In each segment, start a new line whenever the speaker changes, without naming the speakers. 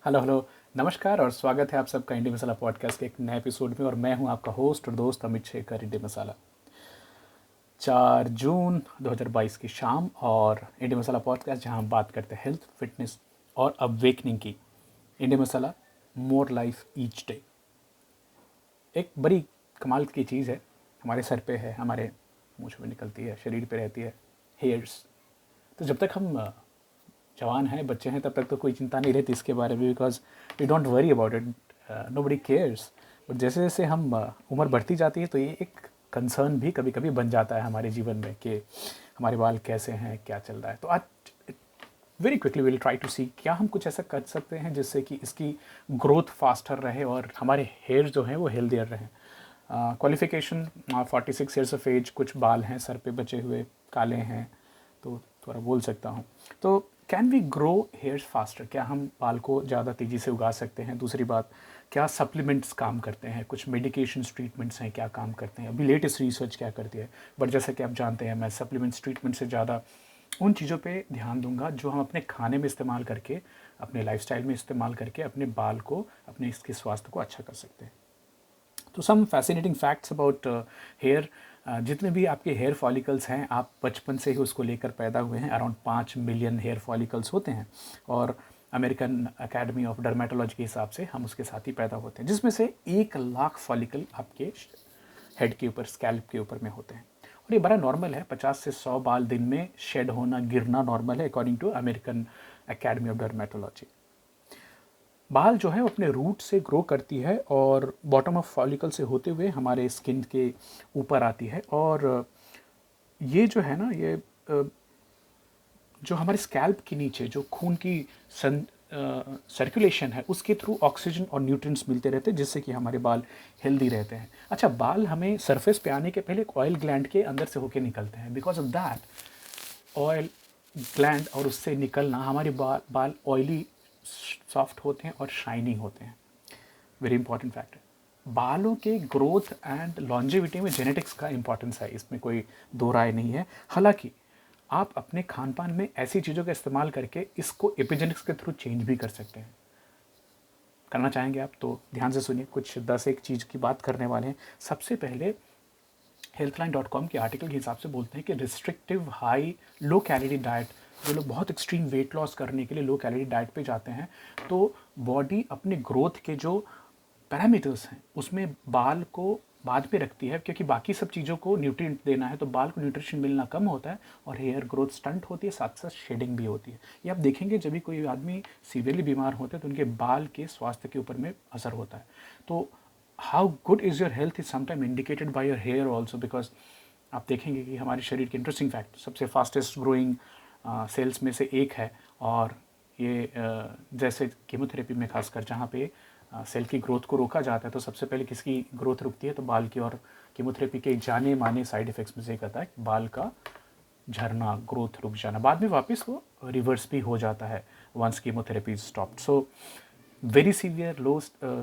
Hello hello. नमस्कार और स्वागत है आप सबका इंडी मसाला पॉडकास्ट के एक नए एपिसोड में। और मैं हूं आपका होस्ट और दोस्त अमित शेखर इंडी मसाला। 4 जून 2022 की शाम और इंडी मसाला पॉडकास्ट जहां हम बात करते हैं हेल्थ, फिटनेस और अवेकनिंग की। इंडी मसाला, मोर लाइफ ईच डे। एक बड़ी कमाल की चीज़ है, हमारे सर पे है, हमारे मूँछ में निकलती है, शरीर पे रहती है, हेयर्स। तो जब तक हम जवान हैं, बच्चे हैं, तब तक तो कोई चिंता नहीं रहती इसके बारे में, because we don't worry about it, nobody cares. But जैसे जैसे हम उम्र बढ़ती जाती है तो ये एक कंसर्न भी कभी कभी बन जाता है हमारे जीवन में कि हमारे बाल कैसे हैं, क्या चल रहा है। तो आज very quickly will try to see क्या हम कुछ ऐसा कर सकते हैं जिससे कि इसकी ग्रोथ फास्टर रहे और हमारे हेयर जो हैं वो हेल्दियर रहें। क्वालिफिकेशन 46 ईयर्स ऑफ एज, कुछ बाल हैं सर पे बचे हुए, काले हैं, तो थोड़ा बोल सकता हूँ। तो can we grow hairs faster? क्या हम बाल को ज़्यादा तेज़ी से उगा सकते हैं? दूसरी बात, क्या सप्लीमेंट्स काम करते हैं? कुछ मेडिकेशंस, ट्रीटमेंट्स हैं, क्या काम करते हैं? अभी लेटेस्ट रिसर्च क्या करती है? बट जैसा कि आप जानते हैं, मैं सप्लीमेंट्स, ट्रीटमेंट से ज़्यादा उन चीज़ों पे ध्यान दूंगा जो हम अपने खाने में इस्तेमाल करके, अपने लाइफस्टाइल में इस्तेमाल करके अपने बाल को, अपने इसके स्वास्थ्य को अच्छा कर सकते हैं। तो सम फैसिनेटिंग फैक्ट्स अबाउट हेयर। जितने भी आपके हेयर फॉलिकल्स हैं, आप बचपन से ही उसको लेकर पैदा हुए हैं। अराउंड 5 मिलियन हेयर फॉलिकल्स होते हैं और अमेरिकन अकेडमी ऑफ डर्मेटोलॉजी के हिसाब से हम उसके साथ ही पैदा होते हैं, जिसमें से 1 लाख फॉलिकल आपके हेड के ऊपर, स्कैल्प के ऊपर में होते हैं। और ये बड़ा नॉर्मल है, 50 से 100 बाल दिन में शेड होना, गिरना नॉर्मल है according to American Academy of Dermatology. बाल जो है वो अपने रूट से ग्रो करती है और बॉटम ऑफ फॉलिकल से होते हुए हमारे स्किन के ऊपर आती है। और ये जो है ना, ये जो हमारे स्कैल्प के नीचे जो खून की सर्कुलेशन है, उसके थ्रू ऑक्सीजन और न्यूट्रिएंट्स मिलते रहते हैं, जिससे कि हमारे बाल हेल्दी रहते हैं। अच्छा, बाल हमें सरफेस पे आने के पहले एक ऑयल ग्लैंड के अंदर से होके निकलते हैं। Because of that oil gland और उससे निकलना, हमारे बाल ऑयली, सॉफ्ट होते हैं और शाइनिंग होते हैं। वेरी इंपॉर्टेंट फैक्ट है। बालों के ग्रोथ एंड लॉन्जेविटी में जेनेटिक्स का इंपॉर्टेंस है, इसमें कोई दो राय नहीं है। हालांकि आप अपने खान पान में ऐसी चीज़ों का इस्तेमाल करके इसको एपिजेनेटिक्स के थ्रू चेंज भी कर सकते हैं। करना चाहेंगे आप तो ध्यान से सुनिए, कुछ 10 एक चीज़ की बात करने वाले हैं। सबसे पहले healthline.com के आर्टिकल के हिसाब से बोलते हैं कि restrictive high low calorie diet, जो लोग बहुत एक्सट्रीम वेट लॉस करने के लिए लो कैलोरी डाइट पे जाते हैं, तो बॉडी अपने ग्रोथ के जो पैरामीटर्स हैं उसमें बाल को बाद में रखती है, क्योंकि बाकी सब चीज़ों को न्यूट्रिएंट देना है, तो बाल को न्यूट्रिशन मिलना कम होता है और हेयर ग्रोथ स्टंट होती है, साथ साथ शेडिंग भी होती है। ये आप देखेंगे, जब भी कोई आदमी सीवियरली बीमार होते हैं तो उनके बाल के स्वास्थ्य के ऊपर में असर होता है। तो how good is your health is sometime indicated by your hair also. Because आप देखेंगे कि हमारे शरीर के इंटरेस्टिंग फैक्ट, सबसे फास्टेस्ट ग्रोइंग सेल्स में से एक है। और ये जैसे कीमोथेरेपी में खासकर जहाँ पे सेल की ग्रोथ को रोका जाता है, तो सबसे पहले किसकी ग्रोथ रुकती है? तो बाल की। और कीमोथेरेपी के जाने माने साइड इफ़ेक्ट्स में से एक आता है बाल का झरना, ग्रोथ रुक जाना। बाद में वापस वो रिवर्स भी हो जाता है once chemotherapy is stopped. So very severe low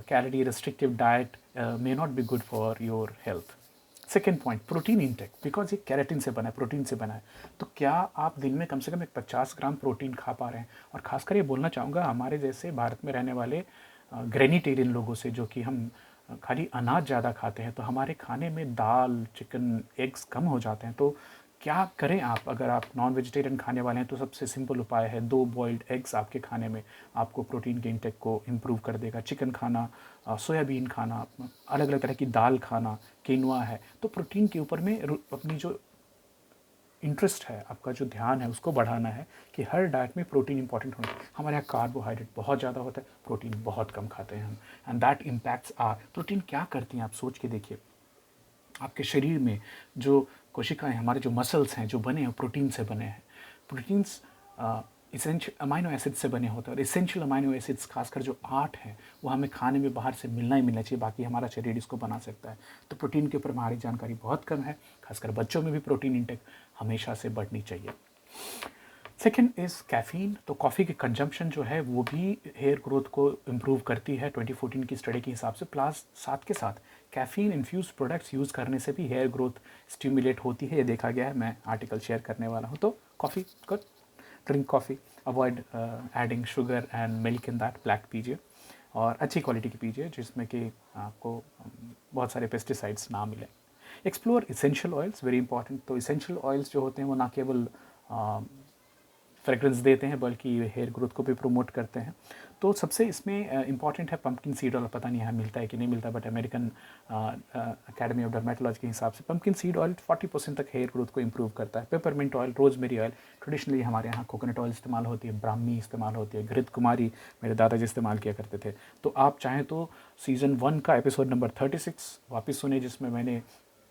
calorie restrictive diet may not be good for your health. Second point, protein intake. Because ये कैरेटिन से बना है, प्रोटीन से बना है, तो क्या आप दिन में कम से कम एक 50 ग्राम प्रोटीन खा पा रहे हैं? और खासकर ये बोलना चाहूँगा हमारे जैसे भारत में रहने वाले ग्रेनिटेरियन लोगों से, जो कि हम खाली अनाज ज़्यादा खाते हैं, तो हमारे खाने में दाल, चिकन, एग्स कम हो जाते हैं। तो क्या करें आप? अगर आप नॉन वेजिटेरियन खाने वाले हैं तो सबसे सिंपल उपाय है 2 बॉइल्ड एग्स आपके खाने में आपको प्रोटीन के इंटेक को इम्प्रूव कर देगा। चिकन खाना, सोयाबीन खाना, अलग अलग तरह की दाल खाना, किनुआ है, तो प्रोटीन के ऊपर में अपनी जो इंटरेस्ट है, आपका जो ध्यान है, उसको बढ़ाना है कि हर डाइट में प्रोटीन इंपॉर्टेंट होना है। हमारे यहाँ कार्बोहाइड्रेट बहुत ज़्यादा होता है, प्रोटीन बहुत कम खाते हैं हम, and that impacts are. Protein क्या करती हैं आप सोच के देखिए। आपके शरीर में जो कोशिकाएं, हमारे जो मसल्स हैं जो बने हैं, प्रोटीन से बने हैं। प्रोटीन्स इसेंशियल अमाइनो एसिड से बने होते हैं, और इसेंशियल अमाइनो एसिड्स खासकर जो 8 हैं वो हमें खाने में बाहर से मिलना ही मिलना चाहिए, बाकी हमारा शरीर इसको बना सकता है। तो प्रोटीन के ऊपर हमारी जानकारी बहुत कम है, खासकर बच्चों में भी प्रोटीन इंटेक हमेशा से बढ़नी चाहिए। Second is caffeine. तो कॉफ़ी की कंजम्पशन जो है वो भी हेयर ग्रोथ को इम्प्रूव करती है 2014 की स्टडी के हिसाब से। प्लस साथ के साथ कैफ़ीन इन्फ्यूज़ प्रोडक्ट्स यूज़ करने से भी हेयर ग्रोथ स्टिमुलेट होती है, ये देखा गया है। मैं आर्टिकल शेयर करने वाला हूँ, तो कॉफ़ी को drink coffee, avoid adding sugar and milk in that, black पीजिए और अच्छी क्वालिटी की पीजिए जिसमें कि आपको बहुत सारे पेस्टिसाइड्स ना मिलें। Explore essential oils, very important. तो इसेंशियल ऑयल्स जो होते हैं वो ना केवल फ्रेगरेंस देते हैं बल्कि हेयर ग्रोथ को भी प्रमोट करते हैं। तो सबसे इसमें इंपॉर्टेंट है पम्पकिन सीड ऑयल। पता नहीं यहाँ मिलता है कि नहीं मिलता, but American Academy of dermatology के हिसाब से पम्पकिन सीड ऑयल 40% तक हेयर ग्रोथ को इंप्रूव करता है। Peppermint oil, rosemary oil, traditionally हमारे यहाँ कोकोनट ऑयल इस्तेमाल होती है, ब्राह्मी इस्तेमाल होती है, घृत कुमारी मेरे दादाजी इस्तेमाल किया करते थे। तो आप चाहें तो सीज़न 1 का एपिसोड नंबर 36 वापस सुने जिसमें मैंने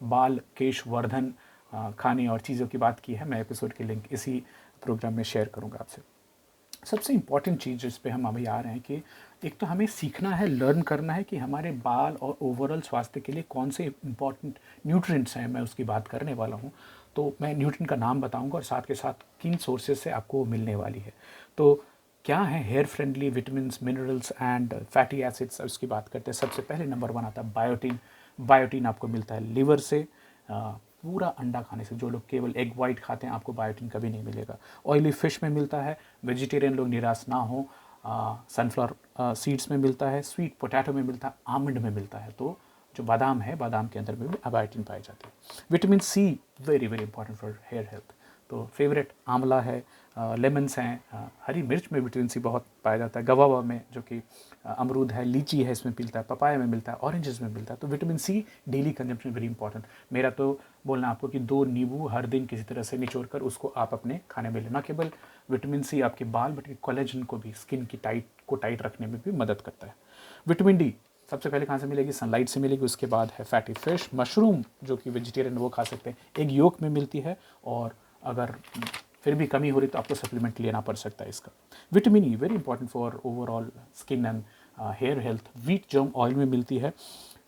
बाल केश वर्धन खाने और चीज़ों की बात की है। मैं एपिसोड की लिंक इसी प्रोग्राम में शेयर करूंगा आपसे। सबसे इम्पॉर्टेंट चीज़ जिस पे हम अभी आ रहे हैं कि एक तो हमें सीखना है, लर्न करना है कि हमारे बाल और ओवरऑल स्वास्थ्य के लिए कौन से इम्पॉर्टेंट न्यूट्रिएंट्स हैं, मैं उसकी बात करने वाला हूँ। तो मैं न्यूट्रिएंट का नाम बताऊंगा और साथ के साथ किन सोर्सेज से आपको मिलने वाली है। तो क्या है hair friendly vitamin, minerals and fatty acids, उसकी बात करते हैं। सबसे पहले नंबर 1 आता है बायोटीन। बायोटीन आपको मिलता है लिवर से, पूरा अंडा खाने से। जो लोग केवल एग वाइट खाते हैं आपको बायोटीन कभी नहीं मिलेगा। ऑयली फिश में मिलता है, वेजिटेरियन लोग निराश ना हो, सनफ्लावर सीड्स में मिलता है, स्वीट पोटैटो में मिलता है, आमंड में मिलता है। तो जो बादाम है, बादाम के अंदर में भी बायोटीन पाई जाती है। Vitamin C, very very important for hair health. तो फेवरेट आंवला है, लेमन्स हैं, हरी मिर्च में विटामिन सी बहुत पाया जाता है, गवावा में जो कि अमरूद है, लीची है इसमें मिलता है, पपाया में मिलता है, ऑरेंजेस में मिलता है। तो vitamin C daily consumption very important. मेरा तो बोलना आपको कि 2 नींबू हर दिन किसी तरह से निचोड़ कर उसको आप अपने खाने में लें। ना केवल विटामिन सी आपके बाल बल्कि कोलेजन को भी, स्किन की टाइट रखने में भी मदद करता है। विटामिन डी सबसे पहले कहाँ से मिलेगी? सनलाइट से मिलेगी। उसके बाद है फैटी फिश, मशरूम जो कि वेजिटेरियन वो खा सकते हैं, एग योक में मिलती है। और अगर फिर भी कमी हो रही तो आपको सप्लीमेंट लेना पड़ सकता है इसका। Vitamin E very important for overall skin and hair health. Wheat germ oil में मिलती है,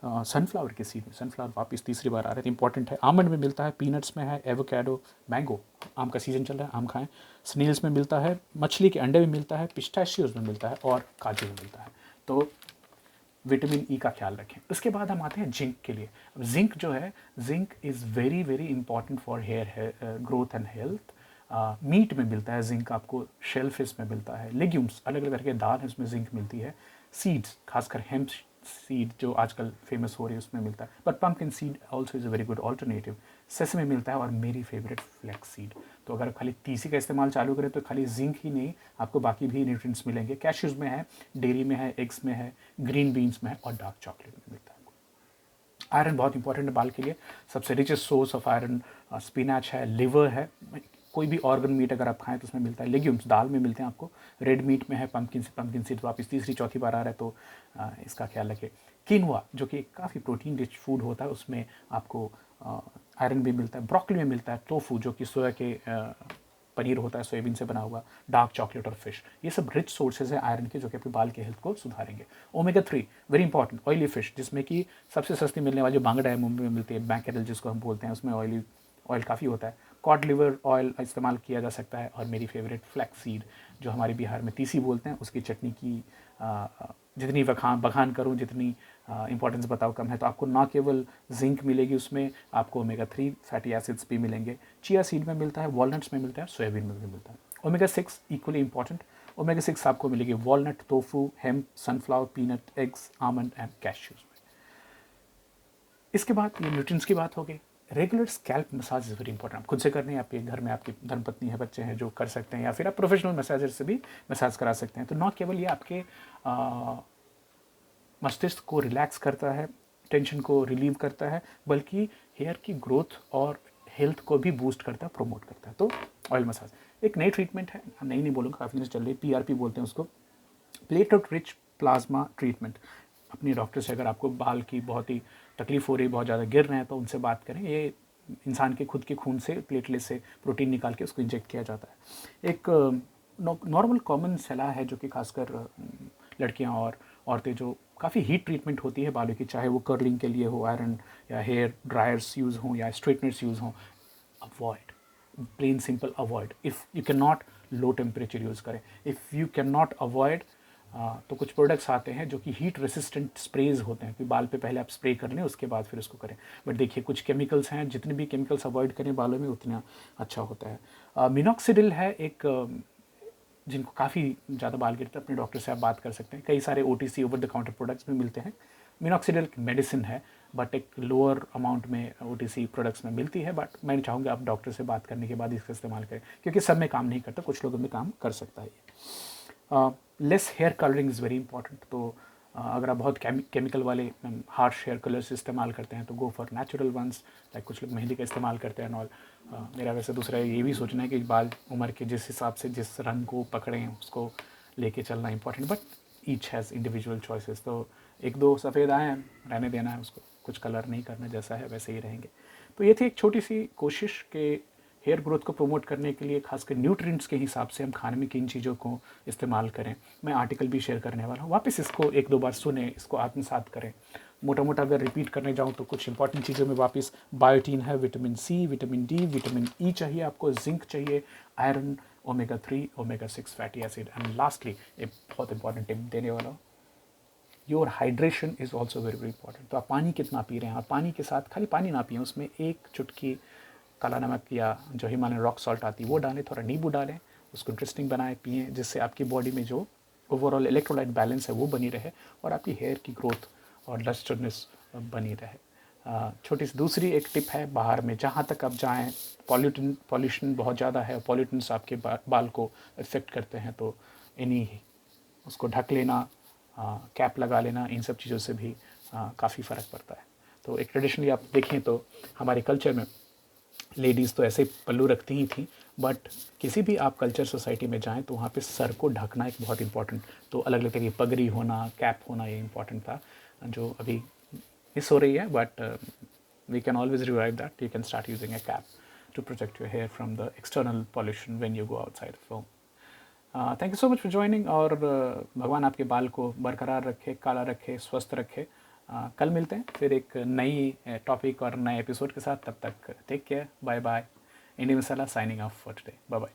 सनफ्लावर के सीड में, सनफ्लावर वापस तीसरी बार आ रहे हैं, इंपॉर्टेंट है। आमंड में मिलता है, पीनट्स में है, एवोकाडो, मैंगो, आम का सीजन चल रहा है, आम खाएं। स्नेल्स में मिलता है, मछली के अंडे में मिलता है, पिस्ताशियोज में मिलता है और काजू में मिलता है। तो विटामिन ई का ख्याल रखें। उसके बाद हम आते हैं जिंक के लिए। जिंक जो है, zinc is very very important for hair growth and health. Meat में मिलता है जिंक, आपको शेल फिश में मिलता है, लेग्यूम्स अलग अलग तरह के दाल है उसमें जिंक मिलती है। सीड्स, खासकर हेम्प सीड जो आजकल फेमस हो रही है उसमें मिलता है, but pumpkin seed also is a very good alternative. Sesame मिलता है और मेरी फेवरेट फ्लैक्स सीड। तो अगर खाली तीसी का इस्तेमाल चालू करें तो खाली जिंक ही नहीं, आपको बाकी भी न्यूट्रिएंट्स मिलेंगे। कैश्यूज़ में है, डेयरी में है, एग्स में है, ग्रीन बीन्स में है और डार्क चॉकलेट में मिलता है। आयरन बहुत इंपॉर्टेंट है बाल के लिए। सबसे richest source of iron spinach है, लिवर है, कोई भी ऑर्गन मीट अगर आप खाएं तो उसमें मिलता है। लेग्यूम्स दाल में मिलते हैं आपको, रेड मीट में है, पम्पकिन सीड वापस तीसरी चौथी बार आ रहा है तो इसका ख्याल रखें। किनवा जो कि काफ़ी प्रोटीन रिच फूड होता है, उसमें आपको आयरन भी मिलता है। ब्रोकली में मिलता है, टोफू जो कि सोया के पनीर होता है, सोयाबीन से बना हुआ, डार्क चॉकलेट और फिश, ये सब रिच सोर्सेज है आयरन के जो कि अपने बाल के हेल्थ को सुधारेंगे। Omega 3 very important, oily fish जिसमें कि सबसे सस्ती मिलने वाली बांगड़ा है, मुंबई में मिलती है, मैकेरल जिसको हम बोलते हैं, उसमें ऑयल काफ़ी होता है। कॉड लिवर ऑयल इस्तेमाल किया जा सकता है। और मेरी फेवरेट फ्लैक्स सीड जो हमारे बिहार में तीसी बोलते हैं, उसकी चटनी की जितनी बखान करूँ, जितनी इंपॉर्टेंस बताओ कम है। तो आपको ना केवल जिंक मिलेगी उसमें, आपको ओमेगा 3 फैटी एसिड्स भी मिलेंगे। चिया सीड में मिलता है, वॉलनट्स में मिलता है, सोयाबीन में भी मिलता है। Omega 6 equally important. ओमेगा 6 आपको मिलेगी walnut, tofu, hemp, sunflower, peanut, eggs, almond and cashews में। इसके बाद ये न्यूट्रिएंट्स की बात हो गई। Regular scalp massage is very important. आप खुद से करने हैं, आपके घर में आपकी धर्मपत्नी है, बच्चे हैं जो कर सकते हैं, या फिर आप प्रोफेशनल मसाजर से भी मसाज करा सकते हैं। तो न केवल ये आपके मस्तिष्क को रिलैक्स करता है, टेंशन को रिलीव करता है, बल्कि हेयर की ग्रोथ और हेल्थ को भी बूस्ट करता है, प्रमोट करता है। तो ऑयल मसाज एक नई ट्रीटमेंट है, नहीं बोलूँगा, काफ़ी दिन से चल रही है, PRP बोलते हैं उसको, प्लेटलेट रिच प्लाज्मा ट्रीटमेंट। अपने डॉक्टर से अगर आपको बाल की बहुत ही तकलीफ हो रही है, बहुत ज़्यादा गिर रहे हैं, तो उनसे बात करें। ये इंसान के खुद के खून से प्लेटलेट से प्रोटीन निकाल के उसको इंजेक्ट किया जाता है। एक नॉर्मल कॉमन सलाह है जो कि खासकर लड़कियां और औरतें जो काफ़ी हीट ट्रीटमेंट होती है बालों की, चाहे वो कर्लिंग के लिए हो, आयरन या हेयर ड्रायर्स यूज़ हों या स्ट्रेटनर्स यूज़ हों, avoid, plain simple avoid. If you can not, low temperature use करें। If you can not avoid, तो कुछ प्रोडक्ट्स आते हैं जो कि हीट रेसिस्टेंट स्प्रेज होते हैं कि बाल पे पहले आप स्प्रे कर लें, उसके बाद फिर उसको करें। बट देखिए कुछ केमिकल्स हैं, जितने भी केमिकल्स अवॉइड करें बालों में उतना अच्छा होता है। मिनॉक्सिडिल है एक जिनको काफ़ी ज़्यादा बाल गिरते हैं, अपने डॉक्टर से आप बात कर सकते हैं। कई सारे OTC over the counter products भी मिलते हैं। मिनॉक्सिडिल मेडिसिन है, बट एक लोअर अमाउंट में OTC प्रोडक्ट्स में मिलती है, बट मैं चाहूँगा आप डॉक्टर से बात करने के बाद इसका इस्तेमाल करें, क्योंकि सब में काम नहीं करता, कुछ लोगों में काम कर सकता है ये। Less hair colouring is very important. तो अगर आप बहुत केमिकल वाले हार्श हेयर कलर्स इस्तेमाल करते हैं तो go for natural ones, like कुछ लोग मेहंदी का इस्तेमाल करते हैं। और मेरा वैसे दूसरा ये भी सोचना है कि बाल उम्र के जिस हिसाब से जिस रंग को पकड़ें उसको लेके चलना important, but each has individual choices. तो एक दो सफ़ेद आए हैं, रहने देना है उसको, कुछ कलर नहीं करना, जैसा है वैसे ही रहेंगे। तो ये थी एक छोटी सी कोशिश के हेयर ग्रोथ को प्रमोट करने के लिए, खासकर न्यूट्रिएंट्स के हिसाब से हम खाने में किन चीज़ों को इस्तेमाल करें। मैं आर्टिकल भी शेयर करने वाला हूँ, वापस इसको एक दो बार सुने, इसको आत्मसात करें। मोटा मोटा अगर रिपीट करने जाऊँ तो कुछ इंपॉर्टेंट चीज़ों में वापस बायोटीन है, vitamin C, vitamin D, vitamin E चाहिए आपको, जिंक चाहिए, iron, omega 3, omega 6 fatty acid, and lastly एक बहुत इंपॉर्टेंट टिप देने वाला हूँ, your hydration is also very very important. तो आप पानी कितना पी रहे हैं, और पानी के साथ खाली पानी ना पिए, उसमें एक चुटकी काला नमक या जो हिमालयन रॉक सॉल्ट आती है वो डालें, थोड़ा नींबू डालें, उसको इंटरेस्टिंग बनाए पिएँ, जिससे आपकी बॉडी में जो ओवरऑल इलेक्ट्रोलाइट बैलेंस है वो बनी रहे और आपकी हेयर की ग्रोथ और लस्टरनेस बनी रहे। छोटी सी दूसरी एक टिप है, बाहर में जहाँ तक आप जाएँ, पॉल्यूशन बहुत ज़्यादा है, पॉल्यूटेंट्स आपके बाल को इफ़ेक्ट करते हैं, तो इन्हीं उसको ढक लेना, कैप लगा लेना, इन सब चीज़ों से भी काफ़ी फ़र्क पड़ता है। तो एक ट्रेडिशनली आप देखें तो हमारे कल्चर में लेडीज़ तो ऐसे पल्लू रखती ही थी, बट किसी भी आप कल्चर सोसाइटी में जाएं तो वहाँ पे सर को ढकना एक बहुत इंपॉर्टेंट, तो अलग अलग तरह की पगड़ी होना, कैप होना, ये इंपॉर्टेंट था, जो अभी मिस हो रही है, but we can always revive that. You can start using a cap to protect your hair from the external pollution when you go outside of home. Thank you so much for joining, और भगवान आपके बाल को बरकरार रखे, काला रखे, स्वस्थ रखे। कल मिलते हैं फिर एक नई टॉपिक और नए एपिसोड के साथ। तब तक take care, bye bye. Indian Masala signing off for today, bye bye.